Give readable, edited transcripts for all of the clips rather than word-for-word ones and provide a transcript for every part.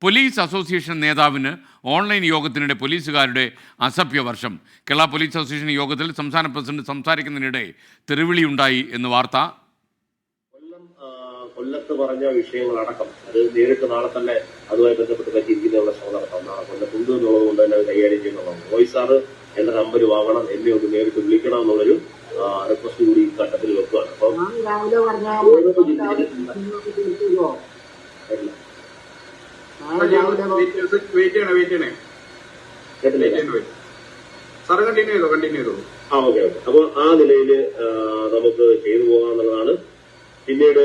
Police association നേതാവിന് online യോഗത്തിനിടെ പോലീസുകാരുടെ അസഭ്യവർഷം. Kerala police association യോഗത്തിൽ സംസ്ഥാന പ്രസിഡന്റ് സംസാരിക്കുന്നതിനിടെ തെറിവിളിയുണ്ടായി എന്ന് വാർത്ത. കൊല്ലത്ത് പറഞ്ഞ വിഷയങ്ങളടക്കം അത് നേരിട്ട് നാളെ തന്നെ അതുമായി ബന്ധപ്പെട്ട് പറ്റിയിരിക്കുന്നതിനുള്ള ശ്രമം നടത്താം. നാളെ കൊല്ലത്തുണ്ട് എന്നുള്ളത് കൊണ്ട് തന്നെ അത് കൈകാര്യം ചെയ്യുന്നതാണ്. വോയിസ് സാറ് എന്റെ നമ്പർ വാങ്ങണം, എന്നെ ഒന്ന് നേരിട്ട് വിളിക്കണം എന്നുള്ളൊരു റിക്വസ്റ്റ് കൂടി ഈ ഘട്ടത്തിൽ വെക്കുകയാണ്. അപ്പം അപ്പൊ ആ നിലയിൽ നമുക്ക് ചെയ്തു പോകാന്നുള്ളതാണ്. പിന്നീട്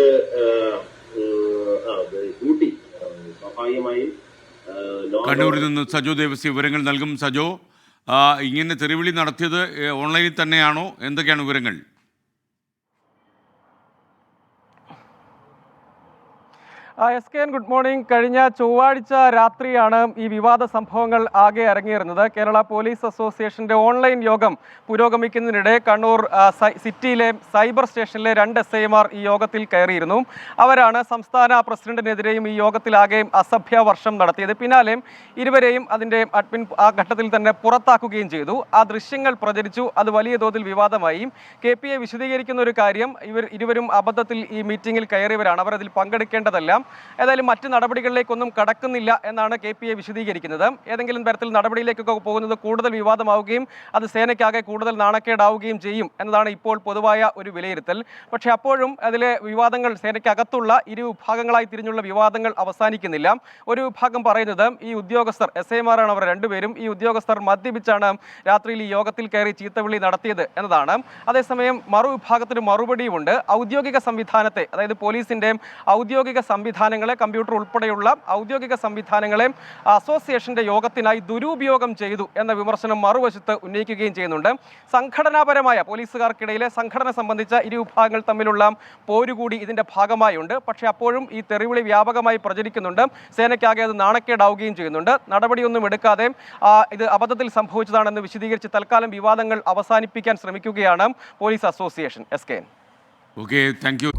ഡ്യൂട്ടി സ്വാഭാവികമായും കണ്ണൂരിൽ നിന്ന് സജോ ദേവസി വിവരങ്ങൾ നൽകും. സജോ, ഇങ്ങനെ തെറിവിളി നടത്തിയത് ഓൺലൈനിൽ തന്നെയാണോ? എന്തൊക്കെയാണ് വിവരങ്ങൾ? SKN good morning. കഴിഞ്ഞ ചൊവ്വാഴ്ച രാത്രിയാണ് ഈ വിവാദ സംഭവങ്ങൾ ആകെ അരങ്ങേറുന്നത്. കേരള പോലീസ് അസോസിയേഷന്റെ ഓൺലൈൻ യോഗം പുരോഗമിക്കുന്നതിനിടെ കണ്ണൂർ സിറ്റിയിലെ സൈബർ സ്റ്റേഷനിലെ 2 SIമാർ ഈ യോഗത്തിൽ കയറിയിരുന്നു. അവരാണ് സംസ്ഥാന പ്രസിഡന്റിനെതിരെയും ഈ യോഗത്തിലാകെ അസഭ്യവർഷം നടത്തിയത്. പിന്നാലെ ഇരുവരെയും അതിൻ്റെ അഡ്മിൻ ആ ഘട്ടത്തിൽ തന്നെ പുറത്താക്കുകയും ചെയ്തു. ആ ദൃശ്യങ്ങൾ പ്രചരിച്ചു. അത് വലിയ തോതിൽ വിവാദമായി. KPA വിശദീകരിക്കുന്ന ഒരു കാര്യം, ഇരുവരും അബദ്ധത്തിൽ ഈ മീറ്റിംഗിൽ കയറിയവരാണ്, അവർ അതിൽ പങ്കെടുക്കേണ്ടതല്ല. ഏതായാലും മറ്റ് നടപടികളിലേക്കൊന്നും കടക്കുന്നില്ല എന്നാണ് KPA വിശദീകരിക്കുന്നത്. ഏതെങ്കിലും തരത്തിൽ നടപടിയിലേക്കൊക്കെ പോകുന്നത് കൂടുതൽ വിവാദമാവുകയും അത് സേനയ്ക്കാകെ കൂടുതൽ നാണക്കേടാവുകയും ചെയ്യും എന്നതാണ് ഇപ്പോൾ പൊതുവായ ഒരു വിലയിരുത്തൽ. പക്ഷേ അപ്പോഴും അതിലെ വിവാദങ്ങൾ, സേനയ്ക്കകത്തുള്ള ഇരു വിഭാഗങ്ങളായി തിരിഞ്ഞുള്ള വിവാദങ്ങൾ അവസാനിക്കുന്നില്ല. ഒരു വിഭാഗം പറയുന്നത് ഈ ഉദ്യോഗസ്ഥർ SIമാരാണ്, അവർ രണ്ടുപേരും ഈ ഉദ്യോഗസ്ഥർ മദ്യപിച്ചാണ് രാത്രിയിൽ ഈ യോഗത്തിൽ കയറി ചീത്തവിളി നടത്തിയത് എന്നതാണ്. അതേസമയം മറുവിഭാഗത്തിന് മറുപടിയുമുണ്ട്. ഔദ്യോഗിക സംവിധാനത്തെ, അതായത് പോലീസിൻ്റെ ഔദ്യോഗിക സംവിധാനങ്ങളെ, കമ്പ്യൂട്ടർ ഉൾപ്പെടെയുള്ള ഔദ്യോഗിക സംവിധാനങ്ങളെ അസോസിയേഷന്റെ യോഗത്തിനായി ദുരുപയോഗം ചെയ്തു എന്ന വിമർശനം മറുവശത്ത് ഉന്നയിക്കുകയും ചെയ്യുന്നുണ്ട്. സംഘടനാപരമായ പോലീസുകാർക്കിടയിലെ സംഘടന സംബന്ധിച്ച ഇരു വിഭാഗങ്ങൾ തമ്മിലുള്ള പോരുകൂടി ഇതിന്റെ ഭാഗമായുണ്ട്. പക്ഷേ അപ്പോഴും ഈ തെറിവിളി വ്യാപകമായി പ്രചരിക്കുന്നുണ്ട്. സേനയ്ക്കാകെ അത് നാണക്കേടാവുകയും ചെയ്യുന്നുണ്ട്. നടപടിയൊന്നും എടുക്കാതെ ഇത് അബദ്ധത്തിൽ സംഭവിച്ചതാണെന്ന് വിശദീകരിച്ച് തൽക്കാലം വിവാദങ്ങൾ അവസാനിപ്പിക്കാൻ ശ്രമിക്കുകയാണ് police association. SKN. Okay, thank you.